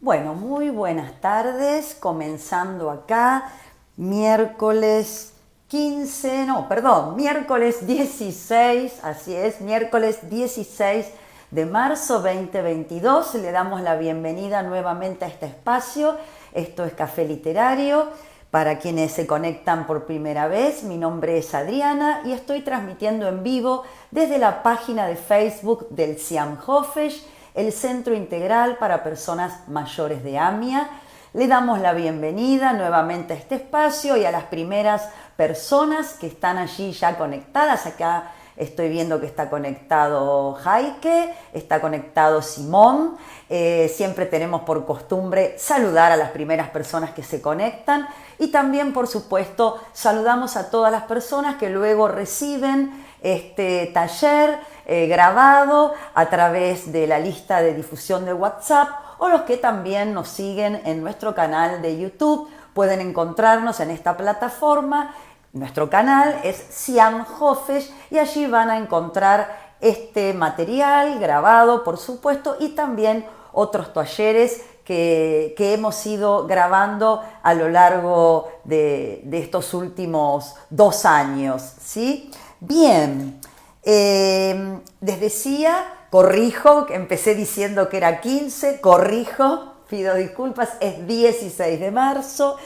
Bueno, muy buenas tardes, comenzando acá, miércoles 16, así es, miércoles 16 de marzo 2022. Le damos la bienvenida nuevamente a este espacio. Esto es Café Literario. Para quienes se conectan por primera vez, mi nombre es Adriana y estoy transmitiendo en vivo desde la página de Facebook del CIAM Hofesh, el Centro Integral para Personas Mayores de AMIA. Le damos la bienvenida nuevamente a este espacio y a las primeras personas que están allí ya conectadas. Acá estoy viendo que está conectado Jaike, está conectado Simón. Siempre tenemos por costumbre saludar a las primeras personas que se conectan y también, por supuesto, saludamos a todas las personas que luego reciben este taller grabado a través de la lista de difusión de WhatsApp, o los que también nos siguen en nuestro canal de YouTube. Pueden encontrarnos en esta plataforma. Nuestro canal es CIAM Hofesh y allí van a encontrar este material grabado, por supuesto, y también otros talleres que hemos ido grabando a lo largo de estos últimos 2 años, ¿sí? Bien, les decía, corrijo, empecé diciendo que era 15, corrijo, pido disculpas, es 16 de marzo.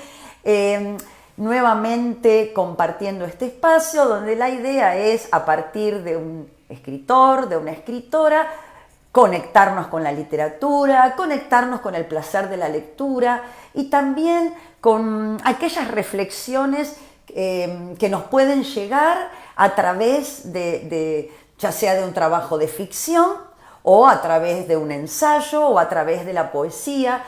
Nuevamente compartiendo este espacio donde la idea es, a partir de un escritor, de una escritora, conectarnos con la literatura, conectarnos con el placer de la lectura y también con aquellas reflexiones que nos pueden llegar a través ya sea de un trabajo de ficción o a través de un ensayo o a través de la poesía.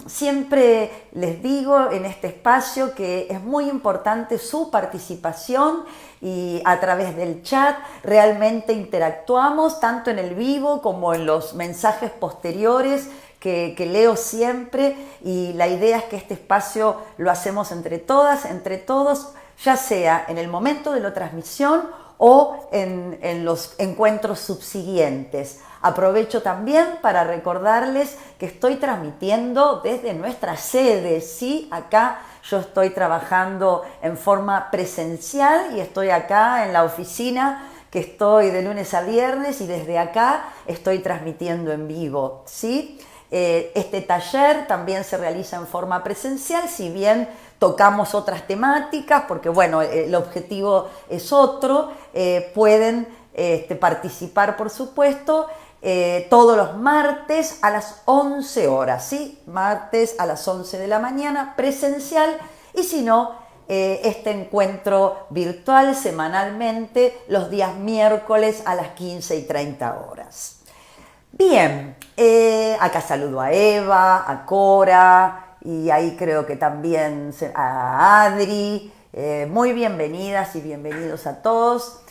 Siempre les digo en este espacio que es muy importante su participación y a través del chat realmente interactuamos tanto en el vivo como en los mensajes posteriores que leo siempre, y la idea es que este espacio lo hacemos entre todas, entre todos, ya sea en el momento de la transmisión o en los encuentros subsiguientes. Aprovecho también para recordarles que estoy transmitiendo desde nuestra sede, ¿sí? Acá yo estoy trabajando en forma presencial y estoy acá en la oficina, que estoy de lunes a viernes, y desde acá estoy transmitiendo en vivo, ¿sí? Este taller también se realiza en forma presencial, si bien tocamos otras temáticas, porque bueno, el objetivo es otro. Pueden participar, por supuesto, todos los martes a las 11 horas, ¿sí? Martes a las 11 de la mañana, presencial, y si no, este encuentro virtual semanalmente los días miércoles a las 15:30. Bien, acá saludo a Eva, a Cora, y ahí creo que también a Adri. Muy bienvenidas y bienvenidos a todos.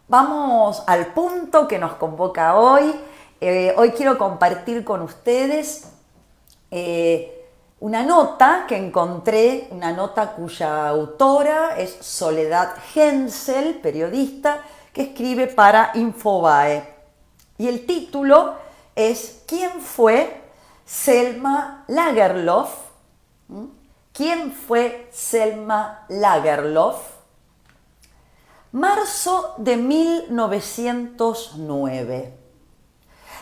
Vamos al punto que nos convoca hoy. Hoy quiero compartir con ustedes una nota que encontré, una nota cuya autora es Soledad Hensel, periodista, que escribe para Infobae. Y el título es ¿Quién fue Selma Lagerlöf? ¿Quién fue Selma Lagerlöf? Marzo de 1909.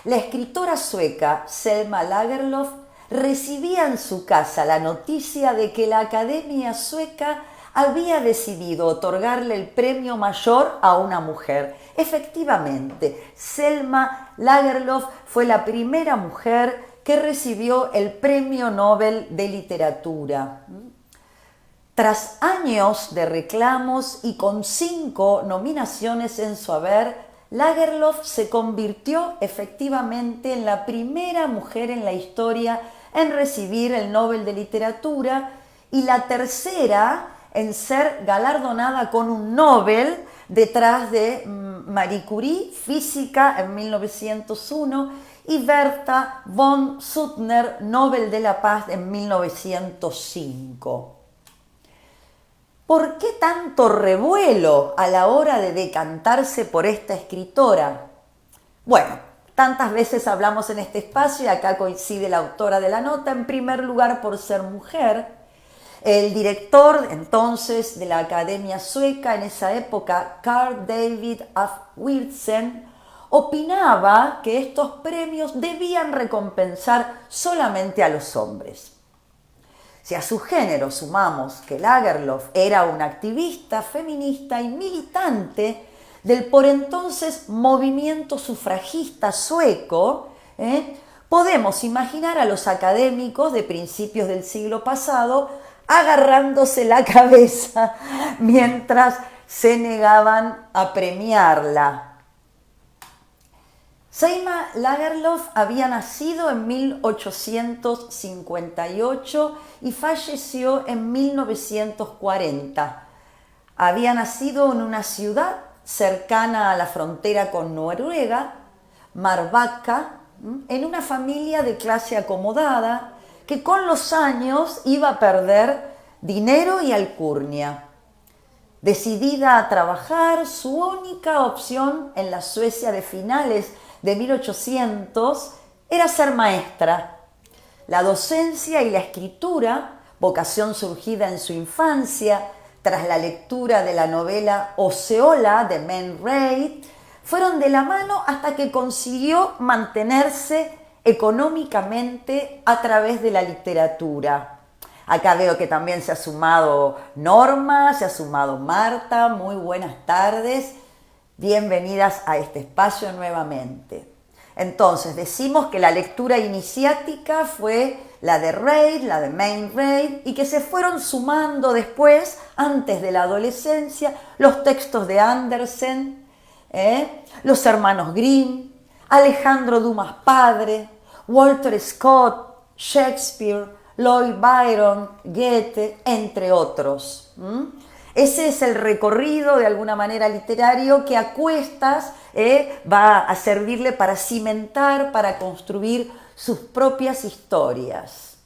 La escritora sueca Selma Lagerlöf recibía en su casa la noticia de que la Academia Sueca había decidido otorgarle el premio mayor a una mujer. Efectivamente, Selma Lagerlöf fue la primera mujer que recibió el Premio Nobel de Literatura. Tras años de reclamos y con 5 nominaciones en su haber, Lagerlöf se convirtió efectivamente en la primera mujer en la historia en recibir el Nobel de Literatura y la tercera en ser galardonada con un Nobel, detrás de Marie Curie, física, en 1901, y Bertha von Suttner, Nobel de la Paz, en 1905. ¿Por qué tanto revuelo a la hora de decantarse por esta escritora? Bueno, tantas veces hablamos en este espacio, y acá coincide la autora de la nota, en primer lugar por ser mujer. El director entonces de la Academia Sueca en esa época, Carl David af Wirtsen, opinaba que estos premios debían recompensar solamente a los hombres. Si a su género sumamos que Lagerlöf era una activista feminista y militante del por entonces movimiento sufragista sueco, podemos imaginar a los académicos de principios del siglo pasado agarrándose la cabeza mientras se negaban a premiarla. Selma Lagerlöf había nacido en 1858 y falleció en 1940. Había nacido en una ciudad cercana a la frontera con Noruega, Marbacka, en una familia de clase acomodada que con los años iba a perder dinero y alcurnia. Decidida a trabajar, su única opción en la Suecia de finales de 1800 era ser maestra. La docencia y la escritura, vocación surgida en su infancia tras la lectura de la novela Osceola de Man Ray, fueron de la mano hasta que consiguió mantenerse económicamente a través de la literatura. Acá veo que también se ha sumado Norma, se ha sumado Marta. Muy buenas tardes. Bienvenidas a este espacio nuevamente. Entonces, decimos que la lectura iniciática fue la de Reid, la de Man Ray, y que se fueron sumando después, antes de la adolescencia, los textos de Andersen, los hermanos Grimm, Alejandro Dumas padre, Walter Scott, Shakespeare, Lloyd Byron, Goethe, entre otros. Ese es el recorrido, de alguna manera, literario que a cuestas va a servirle para cimentar, para construir sus propias historias.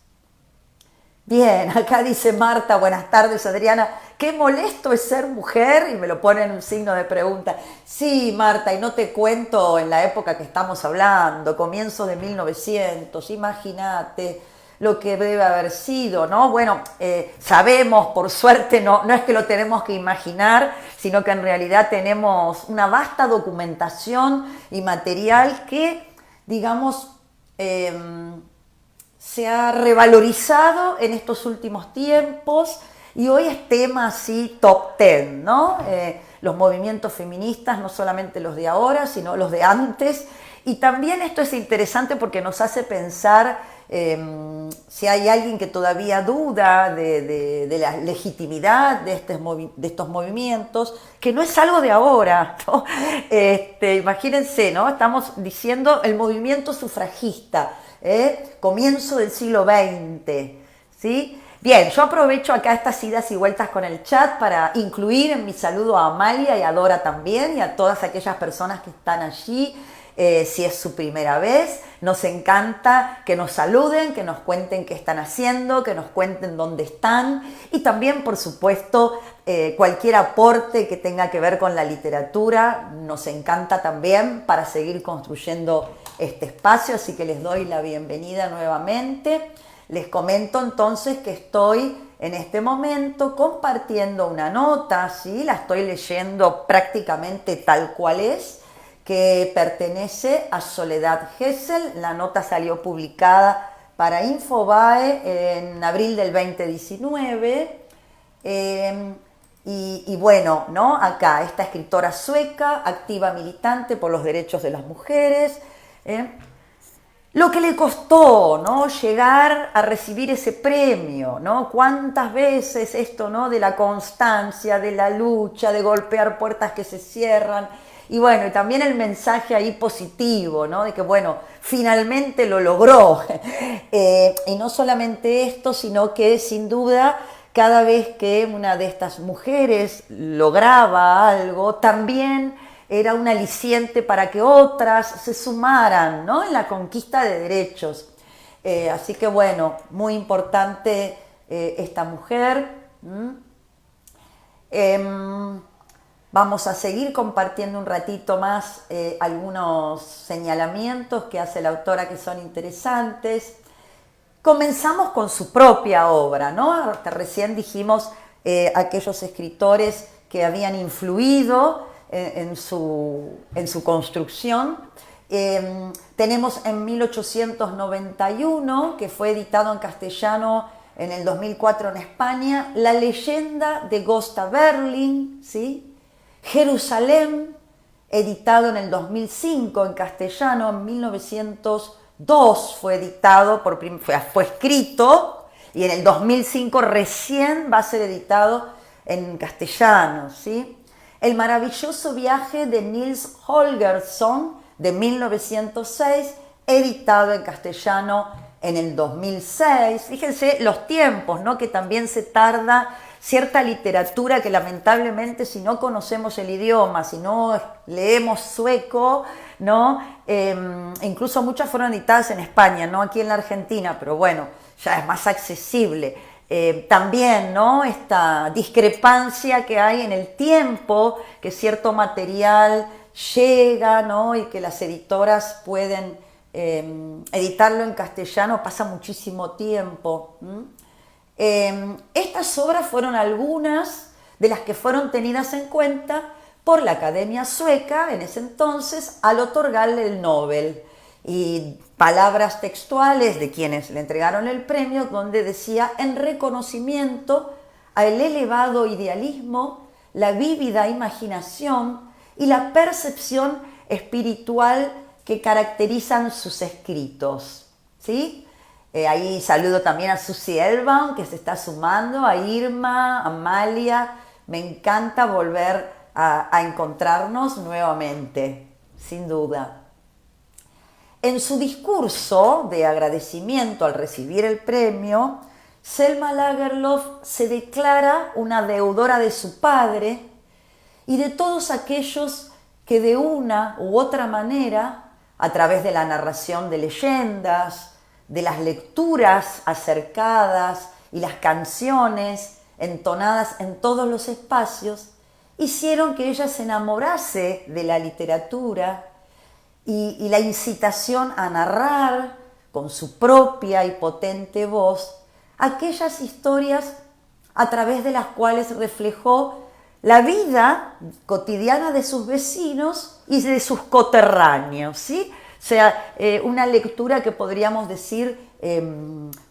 Bien, acá dice Marta, buenas tardes Adriana, qué molesto es ser mujer, y me lo pone en un signo de pregunta. Sí, Marta, y no te cuento en la época que estamos hablando, comienzos de 1900, imagínate lo que debe haber sido, ¿no? Bueno, sabemos, por suerte, no es que lo tenemos que imaginar, sino que en realidad tenemos una vasta documentación y material que, digamos, se ha revalorizado en estos últimos tiempos y hoy es tema así top 10, ¿no? Los movimientos feministas, no solamente los de ahora, sino los de antes. Y también esto es interesante porque nos hace pensar si hay alguien que todavía duda de la legitimidad de estos movimientos, que no es algo de ahora, ¿no? Imagínense, ¿no? Estamos diciendo el movimiento sufragista, comienzo del siglo XX, ¿sí? Bien, yo aprovecho acá estas idas y vueltas con el chat para incluir en mi saludo a Amalia y a Dora también y a todas aquellas personas que están allí. Si es su primera vez, nos encanta que nos saluden, que nos cuenten qué están haciendo, que nos cuenten dónde están y también, por supuesto, cualquier aporte que tenga que ver con la literatura nos encanta también para seguir construyendo este espacio, así que les doy la bienvenida nuevamente. Les comento entonces que estoy en este momento compartiendo una nota, ¿sí? La estoy leyendo prácticamente tal cual es, que pertenece a Soledad Gesell. La nota salió publicada para Infobae en abril del 2019. Y bueno, ¿no? Acá, esta escritora sueca, activa militante por los derechos de las mujeres, lo que le costó, ¿no? Llegar a recibir ese premio, ¿no? Cuántas veces esto, ¿no? De la constancia, de la lucha, de golpear puertas que se cierran. Y bueno, y también el mensaje ahí positivo, ¿no? De que, bueno, finalmente lo logró. Y no solamente esto, sino que sin duda, cada vez que una de estas mujeres lograba algo, también era un aliciente para que otras se sumaran, ¿no? En la conquista de derechos. Así que, bueno, muy importante Vamos a seguir compartiendo un ratito más algunos señalamientos que hace la autora que son interesantes. Comenzamos con su propia obra, ¿no? Hasta recién dijimos aquellos escritores que habían influido en su construcción. Tenemos en 1891, que fue editado en castellano en el 2004 en España, La leyenda de Gösta Berling, ¿sí? Jerusalén, editado en el 2005 en castellano, en 1902 fue editado, fue escrito, y en el 2005 recién va a ser editado en castellano, ¿sí? El maravilloso viaje de Nils Holgersson, de 1906, editado en castellano en el 2006. Fíjense los tiempos, ¿no? Que también se tarda cierta literatura que lamentablemente, si no conocemos el idioma, si no leemos sueco, ¿no? Incluso muchas fueron editadas en España, no aquí en la Argentina, pero bueno, ya es más accesible. También, ¿no? Esta discrepancia que hay en el tiempo que cierto material llega, ¿no? Y que las editoras pueden editarlo en castellano, pasa muchísimo tiempo. Estas obras fueron algunas de las que fueron tenidas en cuenta por la Academia Sueca en ese entonces al otorgarle el Nobel, y palabras textuales de quienes le entregaron el premio donde decía: en reconocimiento al elevado idealismo, la vívida imaginación y la percepción espiritual que caracterizan sus escritos, ¿sí? Ahí saludo también a Susie Elbaum, que se está sumando, a Irma, a Amalia. Me encanta volver a encontrarnos nuevamente, sin duda. En su discurso de agradecimiento al recibir el premio, Selma Lagerlöf se declara una deudora de su padre y de todos aquellos que de una u otra manera, a través de la narración de leyendas, de las lecturas acercadas y las canciones entonadas en todos los espacios, hicieron que ella se enamorase de la literatura y la incitación a narrar con su propia y potente voz aquellas historias a través de las cuales reflejó la vida cotidiana de sus vecinos y de sus coterráneos, ¿sí? O sea, una lectura que podríamos decir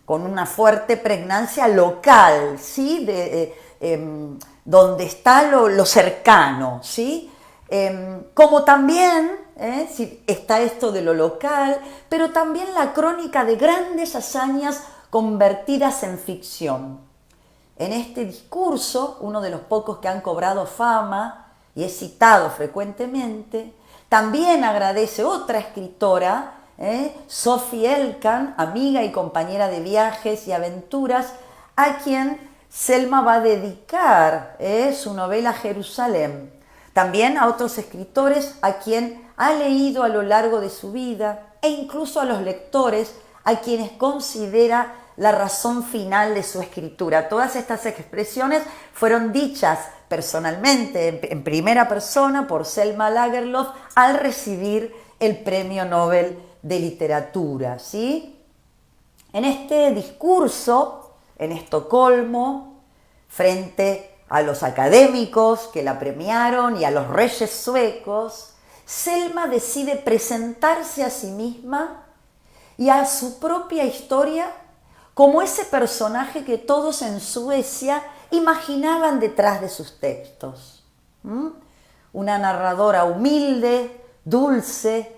con una fuerte pregnancia local, ¿sí? Donde está lo cercano, ¿sí? Como también sí, está esto de lo local, pero también la crónica de grandes hazañas convertidas en ficción. En este discurso, uno de los pocos que han cobrado fama y es citado frecuentemente, también agradece otra escritora, Sophie Elkan, amiga y compañera de viajes y aventuras, a quien Selma va a dedicar su novela Jerusalén. También a otros escritores a quien ha leído a lo largo de su vida, e incluso a los lectores a quienes considera la razón final de su escritura. Todas estas expresiones fueron dichas personalmente, en primera persona, por Selma Lagerlöf al recibir el Premio Nobel de Literatura, ¿sí? En este discurso, en Estocolmo, frente a los académicos que la premiaron y a los reyes suecos, Selma decide presentarse a sí misma y a su propia historia como ese personaje que todos en Suecia imaginaban detrás de sus textos. Una narradora humilde, dulce,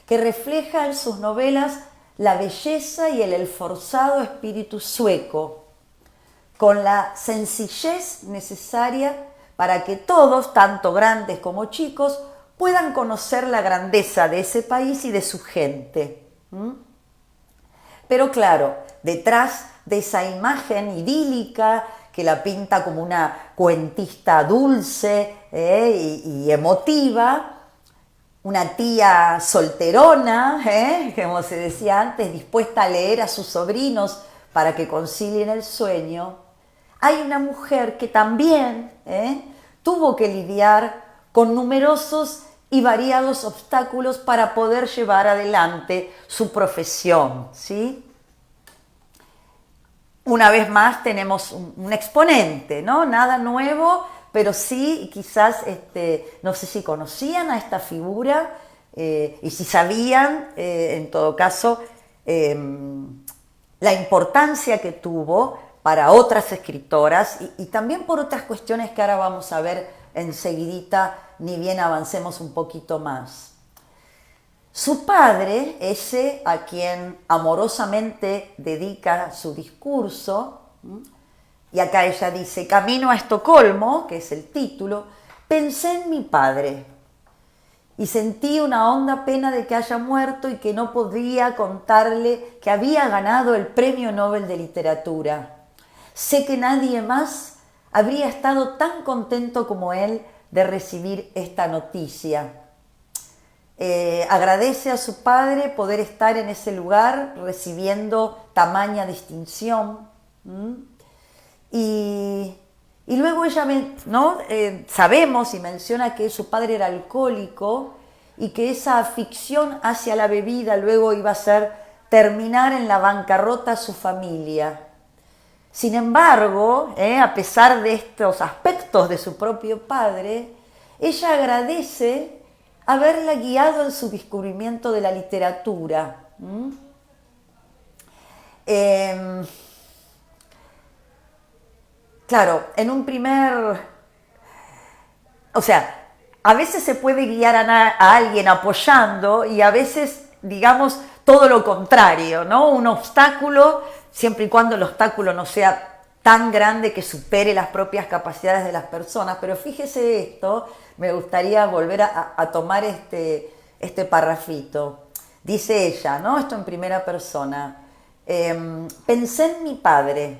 que refleja en sus novelas la belleza y el esforzado espíritu sueco, con la sencillez necesaria para que todos, tanto grandes como chicos, puedan conocer la grandeza de ese país y de su gente. Pero claro, detrás de esa imagen idílica que la pinta como una cuentista dulce y emotiva, una tía solterona, como se decía antes, dispuesta a leer a sus sobrinos para que concilien el sueño, hay una mujer que también tuvo que lidiar con numerosos y variados obstáculos para poder llevar adelante su profesión, ¿sí? Una vez más tenemos un exponente, ¿no? Nada nuevo, pero sí quizás, no sé si conocían a esta figura y si sabían, en todo caso, la importancia que tuvo para otras escritoras y también por otras cuestiones que ahora vamos a ver enseguidita, ni bien avancemos un poquito más. Su padre, ese a quien amorosamente dedica su discurso, y acá ella dice, Camino a Estocolmo, que es el título, pensé en mi padre y sentí una honda pena de que haya muerto y que no podría contarle que había ganado el Premio Nobel de Literatura. Sé que nadie más habría estado tan contento como él de recibir esta noticia. Agradece a su padre poder estar en ese lugar recibiendo tamaña distinción. Y luego ella, ¿no? Sabemos y menciona que su padre era alcohólico y que esa afición hacia la bebida luego iba a ser terminar en la bancarrota a su familia. Sin embargo, a pesar de estos aspectos de su propio padre, ella agradece haberla guiado en su descubrimiento de la literatura. Claro, en un primer... O sea, a veces se puede guiar a alguien apoyando y a veces, digamos, todo lo contrario, ¿no? Un obstáculo, siempre y cuando el obstáculo no sea tan grande que supere las propias capacidades de las personas. Pero fíjese esto, me gustaría volver a tomar este parrafito. Dice ella, ¿no? Esto en primera persona. Pensé en mi padre,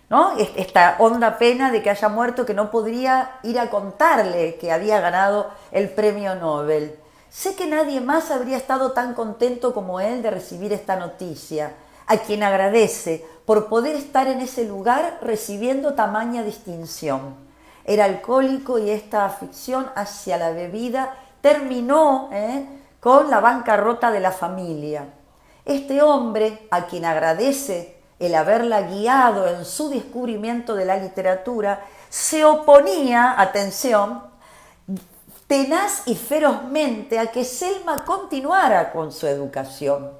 ¿no? Esta honda pena de que haya muerto, que no podría ir a contarle que había ganado el premio Nobel. Sé que nadie más habría estado tan contento como él de recibir esta noticia, a quien agradece por poder estar en ese lugar recibiendo tamaña distinción. Era alcohólico y esta afición hacia la bebida terminó con la bancarrota de la familia. Este hombre, a quien agradece el haberla guiado en su descubrimiento de la literatura, se oponía, atención, tenaz y ferozmente a que Selma continuara con su educación.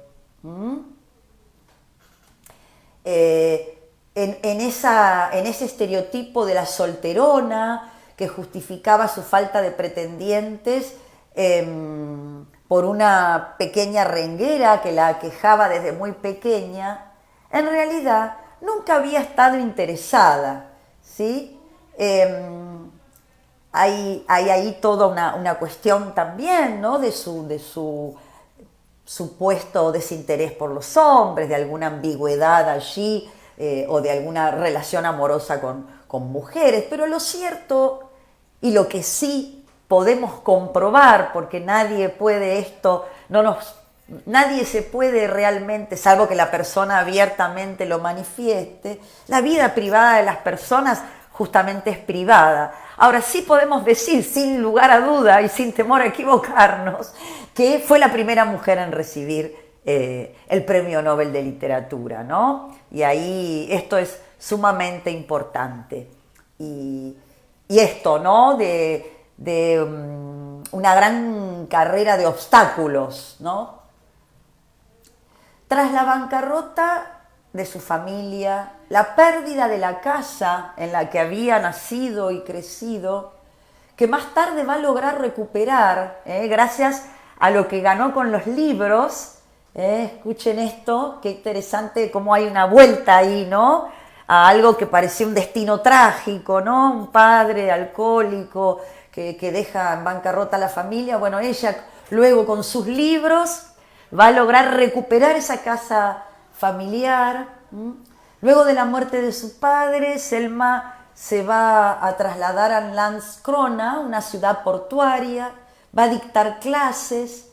En ese estereotipo de la solterona que justificaba su falta de pretendientes por una pequeña renguera que la aquejaba desde muy pequeña, en realidad nunca había estado interesada, ¿sí? Hay ahí toda una cuestión también, ¿no? de su supuesto desinterés por los hombres, de alguna ambigüedad allí o de alguna relación amorosa con mujeres. Pero lo cierto y lo que sí podemos comprobar, porque nadie puede esto, nadie se puede realmente, salvo que la persona abiertamente lo manifieste, la vida privada de las personas justamente es privada. Ahora sí podemos decir, sin lugar a duda y sin temor a equivocarnos, que fue la primera mujer en recibir el Premio Nobel de Literatura, ¿no? Y ahí esto es sumamente importante. Y esto, ¿no? De una gran carrera de obstáculos, ¿no? Tras la bancarrota de su familia, la pérdida de la casa en la que había nacido y crecido, que más tarde va a lograr recuperar, gracias a lo que ganó con los libros. Escuchen esto, qué interesante cómo hay una vuelta ahí, ¿no? A algo que parecía un destino trágico, ¿no? Un padre alcohólico que deja en bancarrota a la familia. Bueno, ella luego con sus libros va a lograr recuperar esa casa familiar. Luego de la muerte de su padre, Selma se va a trasladar a Landskrona, una ciudad portuaria, va a dictar clases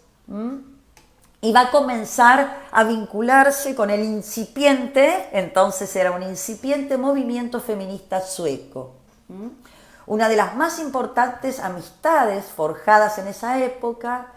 y va a comenzar a vincularse con el incipiente, entonces era un incipiente movimiento feminista sueco. Una de las más importantes amistades forjadas en esa época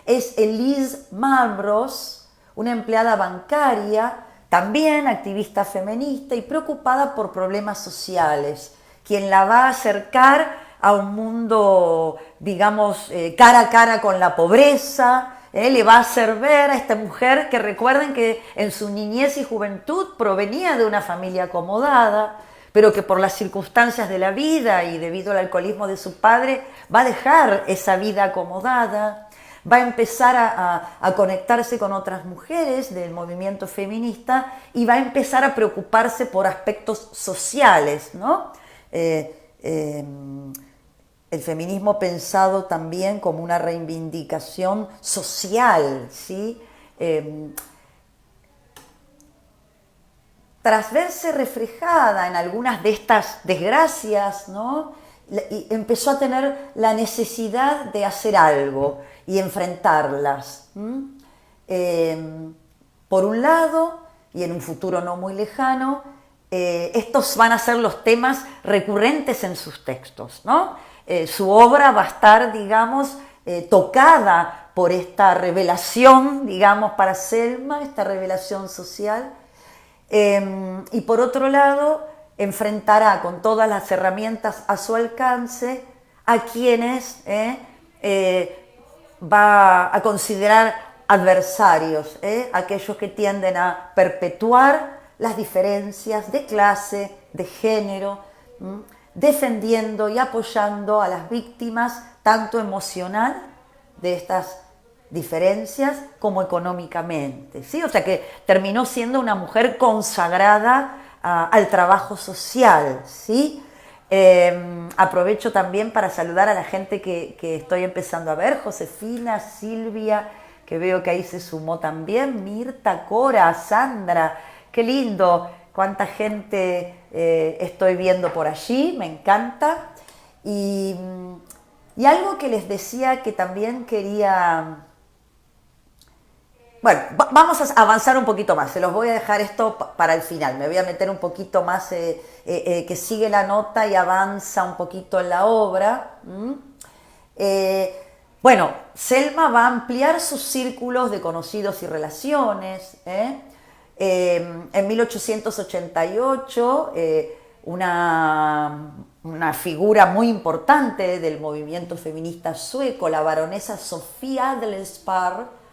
es Elise Malmros, una empleada bancaria, también activista feminista y preocupada por problemas sociales, quien la va a acercar a un mundo, digamos, cara a cara con la pobreza. Le va a hacer ver a esta mujer que recuerden que en su niñez y juventud provenía de una familia acomodada, pero que por las circunstancias de la vida y debido al alcoholismo de su padre va a dejar esa vida acomodada, va a empezar a conectarse con otras mujeres del movimiento feminista y va a empezar a preocuparse por aspectos sociales, ¿no? El feminismo pensado también como una reivindicación social, ¿sí? Tras verse reflejada en algunas de estas desgracias, ¿no? Empezó a tener la necesidad de hacer algo y enfrentarlas. Por un lado, y en un futuro no muy lejano, estos van a ser los temas recurrentes en sus textos, ¿no? Su obra va a estar, digamos, tocada por esta revelación, digamos, para Selma, esta revelación social. Y por otro lado, enfrentará con todas las herramientas a su alcance a quienes va a considerar adversarios, aquellos que tienden a perpetuar las diferencias de clase, de género, defendiendo y apoyando a las víctimas tanto emocional de estas diferencias como económicamente, ¿sí? O sea que terminó siendo una mujer consagrada al trabajo social, ¿sí? Aprovecho también para saludar a la gente que estoy empezando a ver, Josefina, Silvia, que veo que ahí se sumó también, Mirta, Cora, Sandra, qué lindo, cuánta gente estoy viendo por allí, me encanta. Y algo que les decía que también quería... Bueno, vamos a avanzar un poquito más, se los voy a dejar esto para el final, me voy a meter un poquito más, que sigue la nota y avanza un poquito en la obra. Bueno, Selma va a ampliar sus círculos de conocidos y relaciones. En 1888, una figura muy importante del movimiento feminista sueco, la baronesa Sofía Adlerspar,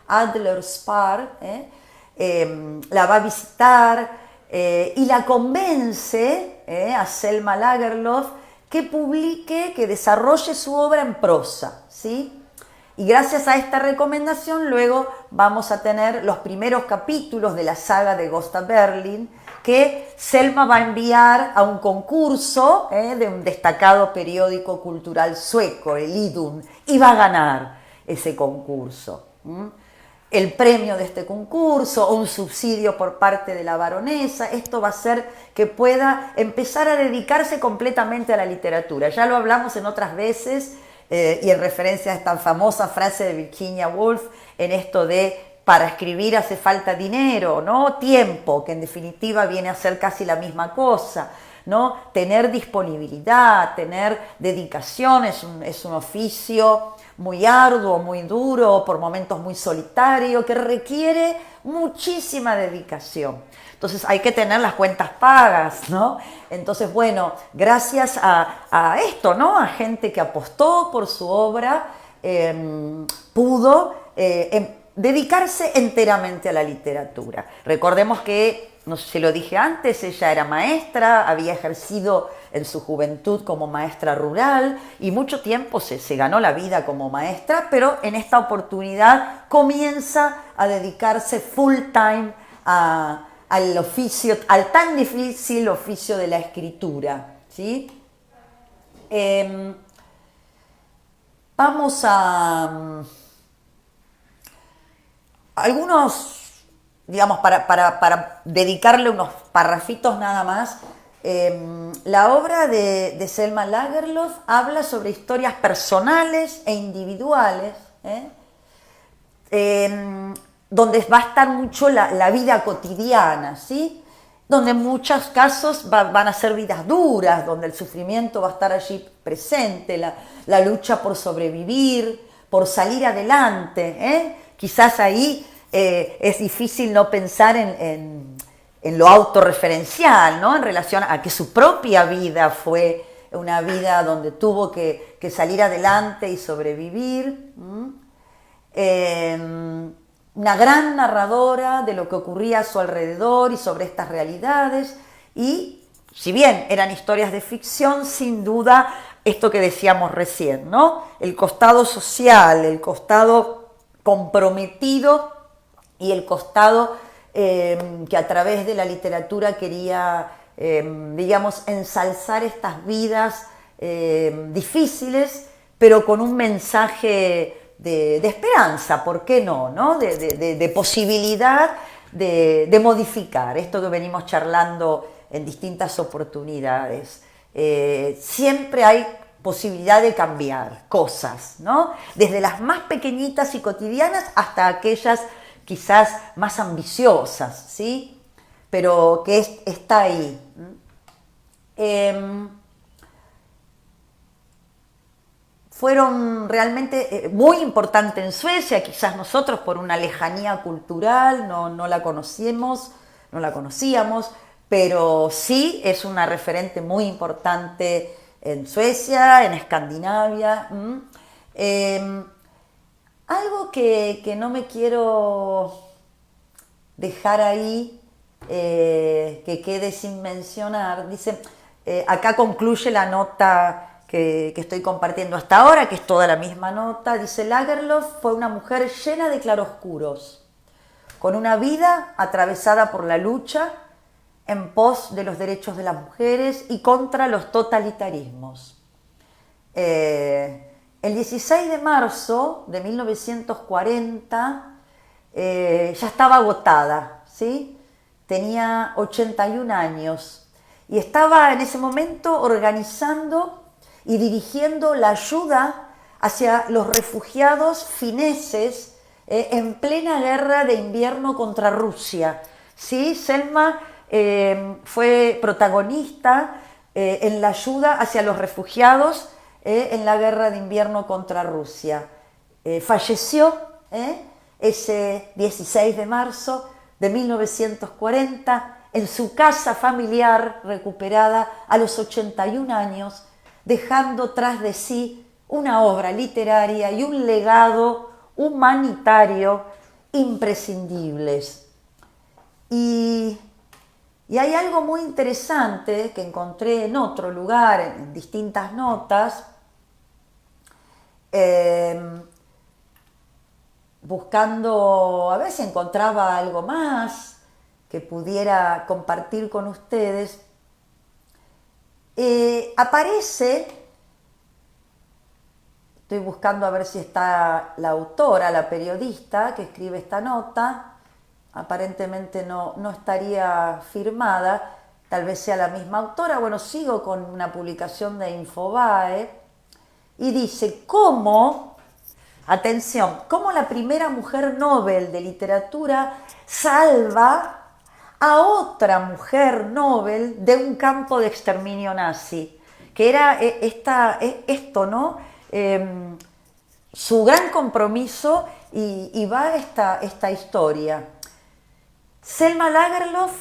la va a visitar y la convence a Selma Lagerlöf que publique, que desarrolle su obra en prosa, ¿sí? Y gracias a esta recomendación luego vamos a tener los primeros capítulos de la saga de Gösta Berling que Selma va a enviar a un concurso de un destacado periódico cultural sueco, el Idun, y va a ganar ese concurso. El premio de este concurso o un subsidio por parte de la baronesa, esto va a hacer que pueda empezar a dedicarse completamente a la literatura. Ya lo hablamos en otras veces y en referencia a esta famosa frase de Virginia Woolf en esto de para escribir hace falta dinero, ¿no? Tiempo, que en definitiva viene a ser casi la misma cosa, ¿no? Tener disponibilidad, tener dedicación, es un oficio muy arduo, muy duro, por momentos muy solitario, que requiere muchísima dedicación. Entonces hay que tener las cuentas pagas, ¿no? Entonces, bueno, gracias a esto, ¿no? A gente que apostó por su obra, pudo dedicarse enteramente a la literatura. Recordemos que, no sé si lo dije antes, ella era maestra, había ejercido en su juventud como maestra rural y mucho tiempo se ganó la vida como maestra, pero en esta oportunidad comienza a dedicarse full time al oficio, al tan difícil oficio de la escritura, ¿sí? Vamos a algunos, digamos, para dedicarle unos parrafitos nada más. La obra de Selma Lagerlöf habla sobre historias personales e individuales, donde va a estar mucho la vida cotidiana, ¿sí? donde en muchos casos van a ser vidas duras, donde el sufrimiento va a estar allí presente, la lucha por sobrevivir, por salir adelante, ¿eh? Quizás ahí es difícil no pensar en lo autorreferencial, ¿no? En relación a que su propia vida fue una vida donde tuvo que salir adelante y sobrevivir. Una gran narradora de lo que ocurría a su alrededor y sobre estas realidades, y si bien eran historias de ficción, sin duda esto que decíamos recién, ¿no? El costado social, el costado comprometido y el costado que a través de la literatura quería, digamos, ensalzar estas vidas difíciles, pero con un mensaje de esperanza, ¿por qué no? De posibilidad de modificar esto que venimos charlando en distintas oportunidades. Siempre hay posibilidad de cambiar cosas, ¿no? Desde las más pequeñitas y cotidianas hasta aquellas quizás más ambiciosas, ¿sí? Pero que está ahí. Fueron realmente muy importantes en Suecia, quizás nosotros por una lejanía cultural no la conocíamos, pero sí es una referente muy importante en Suecia, en Escandinavia. Algo que no me quiero dejar ahí, que quede sin mencionar, dice, acá concluye la nota que estoy compartiendo hasta ahora, que es toda la misma nota, dice: Lagerlöf fue una mujer llena de claroscuros, con una vida atravesada por la lucha en pos de los derechos de las mujeres y contra los totalitarismos. El 16 de marzo de 1940 ya estaba agotada, ¿sí? Tenía 81 años y estaba en ese momento organizando y dirigiendo la ayuda hacia los refugiados fineses en plena guerra de invierno contra Rusia. ¿Sí? Selma fue protagonista en la ayuda hacia los refugiados en la guerra de invierno contra Rusia. Falleció ese 16 de marzo de 1940 en su casa familiar recuperada a los 81 años, dejando tras de sí una obra literaria y un legado humanitario imprescindibles. Y hay algo muy interesante que encontré en otro lugar, en distintas notas, buscando a ver si encontraba algo más que pudiera compartir con ustedes. Aparece, estoy buscando a ver si está la autora, la periodista que escribe esta nota, aparentemente no estaría firmada, tal vez sea la misma autora. Bueno, sigo con una publicación de Infobae y dice cómo, atención, cómo la primera mujer Nobel de literatura salva a otra mujer Nobel de un campo de exterminio nazi, que era esto, ¿no? Su gran compromiso, y va esta historia. Selma Lagerlöf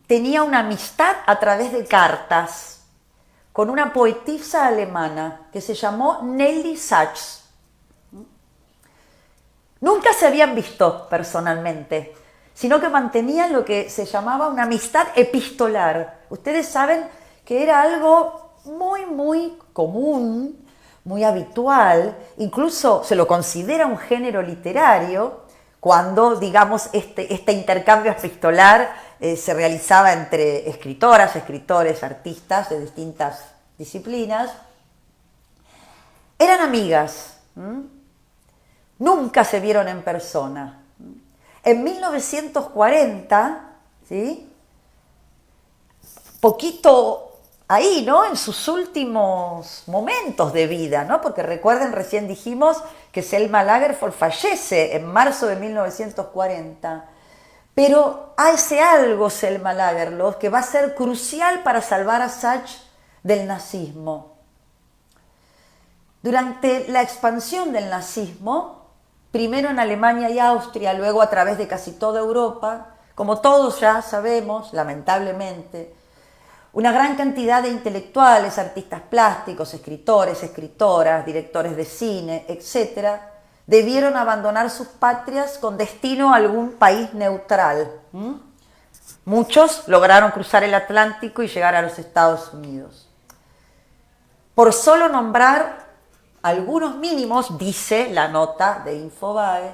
tenía una amistad a través de cartas con una poetisa alemana que se llamó Nelly Sachs. Nunca se habían visto personalmente, sino que mantenían lo que se llamaba una amistad epistolar. Ustedes saben que era algo muy, muy común, muy habitual, incluso se lo considera un género literario, cuando, digamos, este intercambio epistolar se realizaba entre escritoras, escritores, artistas de distintas disciplinas. Eran amigas, nunca se vieron en persona. En 1940, ¿sí? Poquito ahí, ¿no? En sus últimos momentos de vida, ¿no? Porque recuerden, recién dijimos que Selma Lagerlöf fallece en marzo de 1940. Pero hace algo Selma Lagerlöf que va a ser crucial para salvar a Sachs del nazismo. Durante la expansión del nazismo, primero en Alemania y Austria, luego a través de casi toda Europa, como todos ya sabemos, lamentablemente, una gran cantidad de intelectuales, artistas plásticos, escritores, escritoras, directores de cine, etc., debieron abandonar sus patrias con destino a algún país neutral. Muchos lograron cruzar el Atlántico y llegar a los Estados Unidos. Por solo nombrar algunos mínimos, dice la nota de Infobae,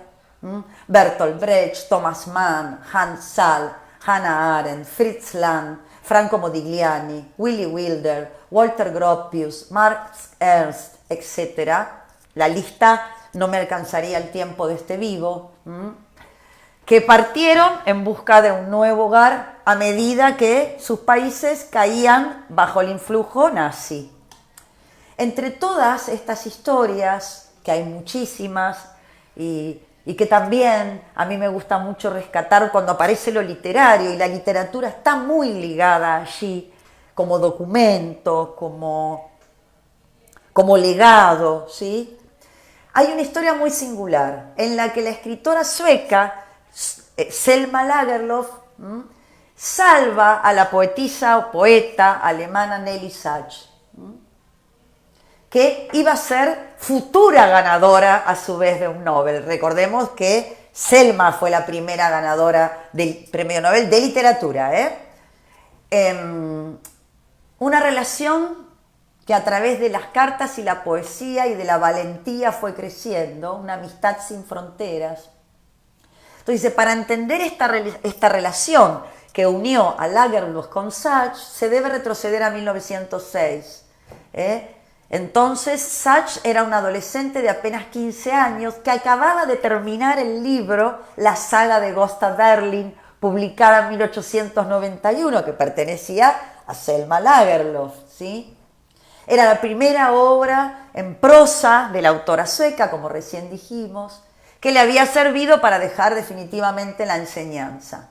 Bertolt Brecht, Thomas Mann, Hans Sall, Hannah Arendt, Fritz Lang, Franco Modigliani, Willy Wilder, Walter Gropius, Max Ernst, etc. La lista no me alcanzaría el tiempo de este vivo, que partieron en busca de un nuevo hogar a medida que sus países caían bajo el influjo nazi. Entre todas estas historias, que hay muchísimas, y que también a mí me gusta mucho rescatar cuando aparece lo literario, y la literatura está muy ligada allí como documento, como legado, ¿sí? Hay una historia muy singular en la que la escritora sueca Selma Lagerlöf salva a la poetisa o poeta alemana Nelly Sachs, que iba a ser futura ganadora a su vez de un Nobel. Recordemos que Selma fue la primera ganadora del Premio Nobel de Literatura. Una relación que a través de las cartas y la poesía y de la valentía fue creciendo, una amistad sin fronteras. Entonces, para entender esta relación que unió a Lagerlöf con Sachs, se debe retroceder a 1906. Entonces, Sachs era una adolescente de apenas 15 años que acababa de terminar el libro La saga de Gösta Berling, publicada en 1891, que pertenecía a Selma Lagerlöf, ¿sí? Era la primera obra en prosa de la autora sueca, como recién dijimos, que le había servido para dejar definitivamente la enseñanza.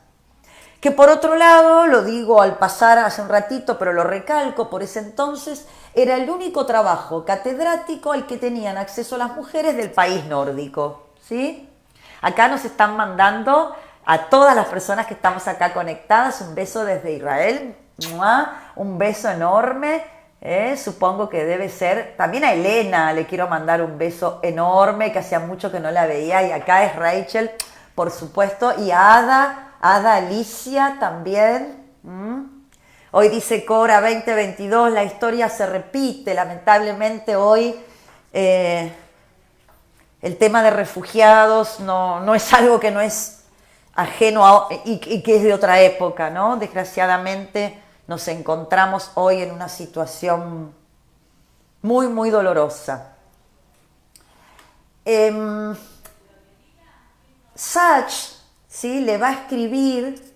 Que por otro lado, lo digo al pasar hace un ratito, pero lo recalco, por ese entonces era el único trabajo catedrático al que tenían acceso las mujeres del país nórdico, ¿sí? Acá nos están mandando a todas las personas que estamos acá conectadas un beso desde Israel, un beso enorme. Supongo que debe ser, también a Elena le quiero mandar un beso enorme, que hacía mucho que no la veía, y acá es Rachel, por supuesto, y a Ada Alicia también. Hoy dice Cora 2022, la historia se repite, lamentablemente hoy el tema de refugiados no es algo que no es ajeno y que es de otra época, ¿no? Desgraciadamente nos encontramos hoy en una situación muy, muy dolorosa. Sachs, ¿sí?, le va a escribir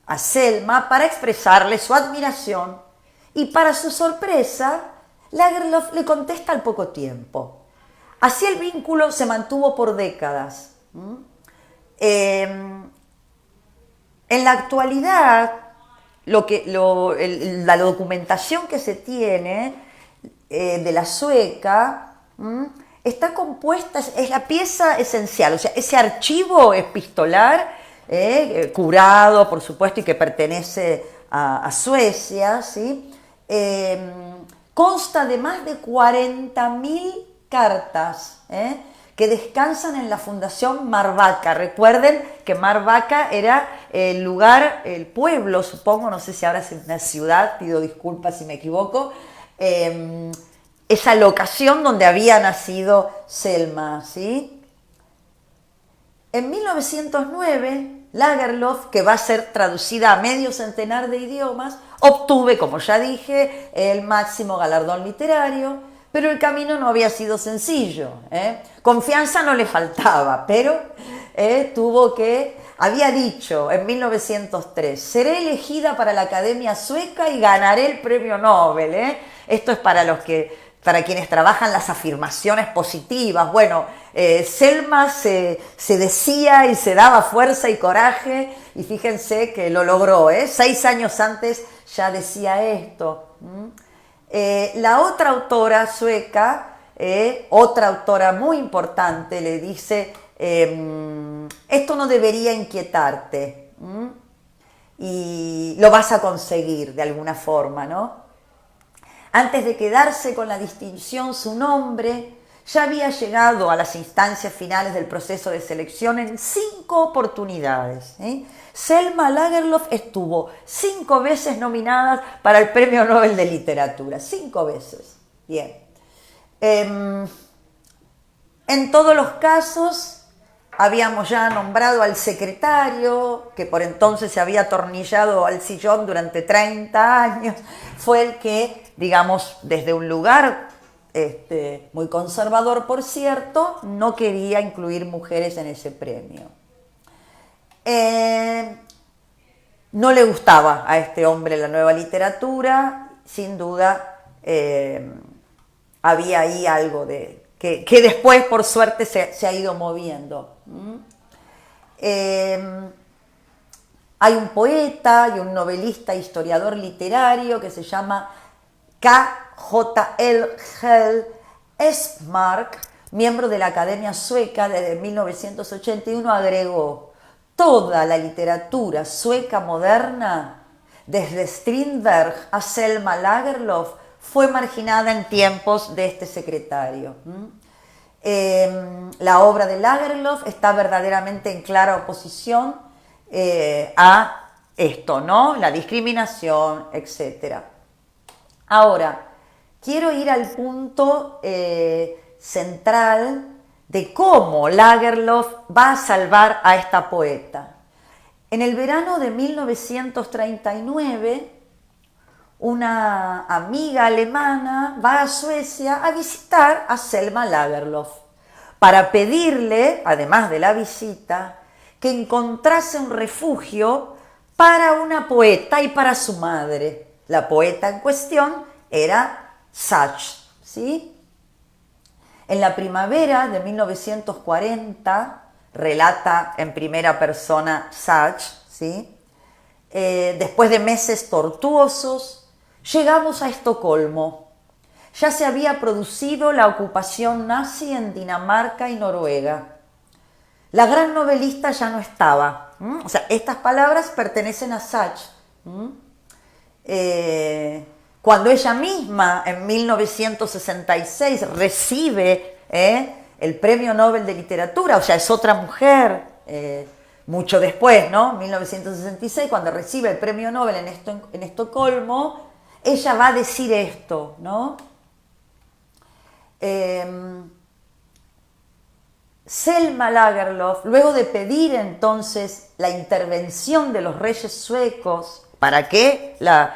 a Selma para expresarle su admiración y, para su sorpresa, Lagerlöf le contesta al poco tiempo. Así el vínculo se mantuvo por décadas. En la actualidad, la documentación que se tiene de la sueca está compuesta, es la pieza esencial, o sea, ese archivo epistolar curado, por supuesto, y que pertenece a Suecia, ¿sí? Consta de más de 40.000 cartas que descansan en la Fundación Marvaca. Recuerden que Marvaca era el lugar, el pueblo, supongo, no sé si ahora es una ciudad, pido disculpas si me equivoco, esa locación donde había nacido Selma, ¿sí? En 1909, Lagerlöf, que va a ser traducida a medio centenar de idiomas, obtuve, como ya dije, el máximo galardón literario, pero el camino no había sido sencillo. Confianza no le faltaba, pero había dicho en 1903, seré elegida para la Academia Sueca y ganaré el premio Nobel. Esto es para los que para quienes trabajan las afirmaciones positivas. Bueno, Selma se decía y se daba fuerza y coraje, y fíjense que lo logró, 6 años antes ya decía esto. La otra autora sueca, otra autora muy importante, le dice, esto no debería inquietarte, y lo vas a conseguir de alguna forma, ¿no? Antes de quedarse con la distinción, su nombre ya había llegado a las instancias finales del proceso de selección en 5 oportunidades. Selma Lagerlöf estuvo 5 veces nominada para el Premio Nobel de Literatura. 5 veces. Bien. En todos los casos, habíamos ya nombrado al secretario, que por entonces se había atornillado al sillón durante 30 años, fue el que, digamos, desde un lugar muy conservador, por cierto, no quería incluir mujeres en ese premio. No le gustaba a este hombre la nueva literatura, sin duda había ahí algo que después, por suerte, se ha ido moviendo. Hay un poeta y un novelista, historiador literario que se llama K.J.L. Esmark, miembro de la Academia Sueca desde 1981, agregó: toda la literatura sueca moderna, desde Strindberg a Selma Lagerlöf, fue marginada en tiempos de este secretario. La obra de Lagerlöf está verdaderamente en clara oposición a esto, ¿no? La discriminación, etc. Ahora, quiero ir al punto central de cómo Lagerlöf va a salvar a esta poeta. En el verano de 1939, una amiga alemana va a Suecia a visitar a Selma Lagerlöf para pedirle, además de la visita, que encontrase un refugio para una poeta y para su madre. La poeta en cuestión era Sachs, ¿sí? En la primavera de 1940, relata en primera persona Sachs, ¿sí? Después de meses tortuosos, llegamos a Estocolmo. Ya se había producido la ocupación nazi en Dinamarca y Noruega. La gran novelista ya no estaba. O sea, estas palabras pertenecen a Sachs. Cuando ella misma, en 1966, recibe el Premio Nobel de Literatura, o sea, es otra mujer, mucho después, ¿no? 1966, cuando recibe el Premio Nobel en Estocolmo, ella va a decir esto, ¿no? Selma Lagerlöf, luego de pedir entonces la intervención de los reyes suecos para que la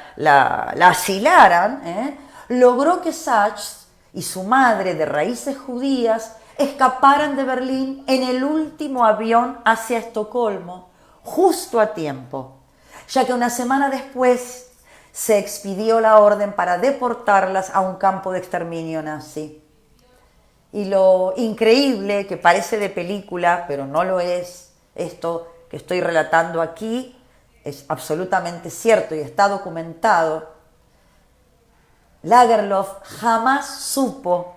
asilaran, logró que Sachs y su madre de raíces judías escaparan de Berlín en el último avión hacia Estocolmo, justo a tiempo, ya que una semana después se expidió la orden para deportarlas a un campo de exterminio nazi. Y lo increíble, que parece de película, pero no lo es, esto que estoy relatando aquí, es absolutamente cierto y está documentado. Lagerlöf jamás supo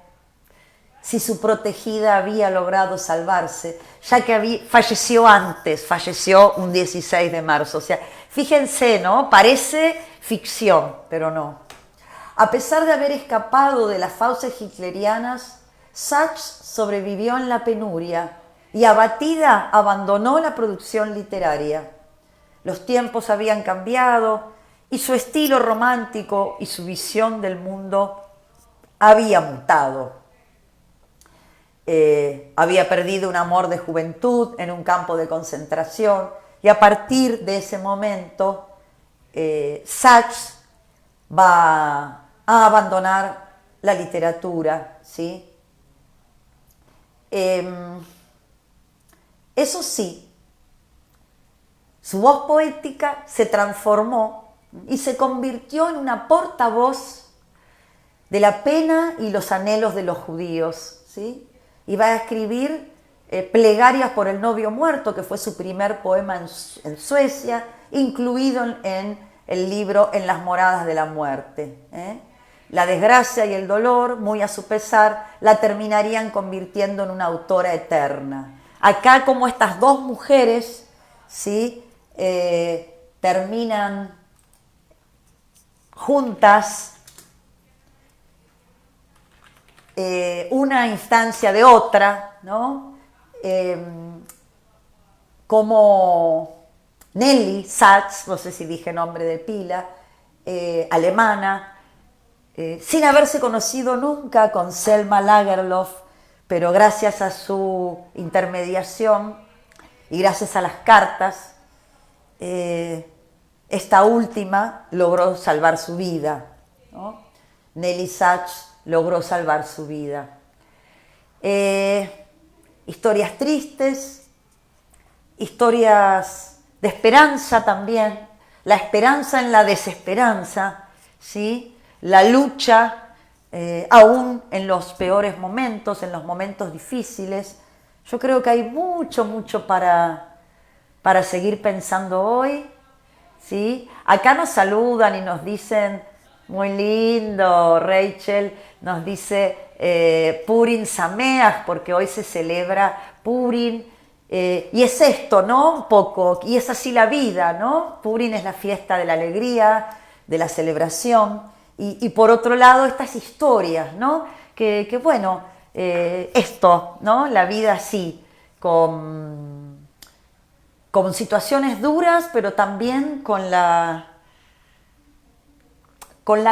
si su protegida había logrado salvarse, ya que falleció antes, falleció un 16 de marzo. O sea, fíjense, ¿no? Parece ficción, pero no. A pesar de haber escapado de las fauces hitlerianas, Sachs sobrevivió en la penuria y, abatida, abandonó la producción literaria. Los tiempos habían cambiado y su estilo romántico y su visión del mundo había mutado. Había perdido un amor de juventud en un campo de concentración, y a partir de ese momento Sachs va a abandonar la literatura, ¿sí? Eso sí, su voz poética se transformó y se convirtió en una portavoz de la pena y los anhelos de los judíos, ¿sí? Y va a escribir Plegarias por el novio muerto, que fue su primer poema en Suecia, incluido en el libro En las moradas de la muerte. La desgracia y el dolor, muy a su pesar, la terminarían convirtiendo en una autora eterna. Acá, como estas dos mujeres, ¿sí? Terminan juntas, una instancia de otra, ¿no? Como Nelly Sachs, no sé si dije nombre de pila, alemana, sin haberse conocido nunca con Selma Lagerlöf, pero gracias a su intermediación y gracias a las cartas, esta última logró salvar su vida, ¿no? Nelly Sachs logró salvar su vida. Historias tristes, historias de esperanza también, la esperanza en la desesperanza, ¿sí? La lucha, aún en los peores momentos, en los momentos difíciles. Yo creo que hay mucho para seguir pensando hoy, ¿sí? Acá nos saludan y nos dicen, muy lindo, Rachel, nos dice Purim Sameach, porque hoy se celebra Purim, y es esto, ¿no? Un poco, y es así la vida, ¿no? Purim es la fiesta de la alegría, de la celebración, y por otro lado estas historias, ¿no? Que bueno, esto, ¿no? La vida así, con situaciones duras, pero también con la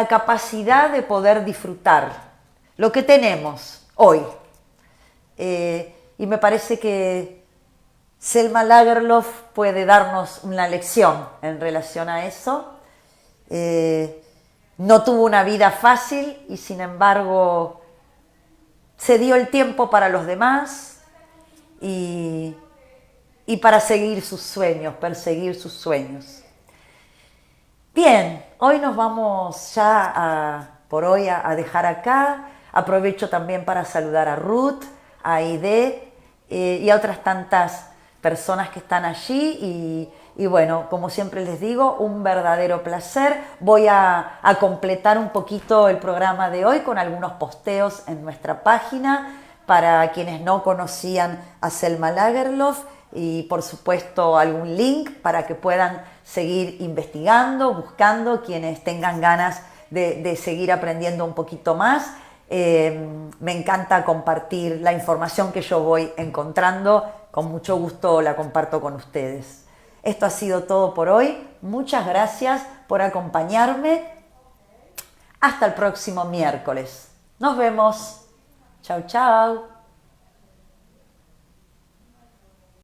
capacidad de poder disfrutar lo que tenemos hoy. Y me parece que Selma Lagerlöf puede darnos una lección en relación a eso. No tuvo una vida fácil y sin embargo se dio el tiempo para los demás y para seguir sus sueños, perseguir sus sueños. Bien, hoy nos vamos ya por hoy a dejar acá. Aprovecho también para saludar a Ruth, a Aide y a otras tantas personas que están allí y bueno, como siempre les digo, un verdadero placer. Voy a completar un poquito el programa de hoy con algunos posteos en nuestra página para quienes no conocían a Selma Lagerlöf y por supuesto algún link para que puedan seguir investigando, buscando, quienes tengan ganas de seguir aprendiendo un poquito más. Me encanta compartir la información que yo voy encontrando, con mucho gusto la comparto con ustedes. Esto ha sido todo por hoy, muchas gracias por acompañarme, hasta el próximo miércoles. Nos vemos, chau chau.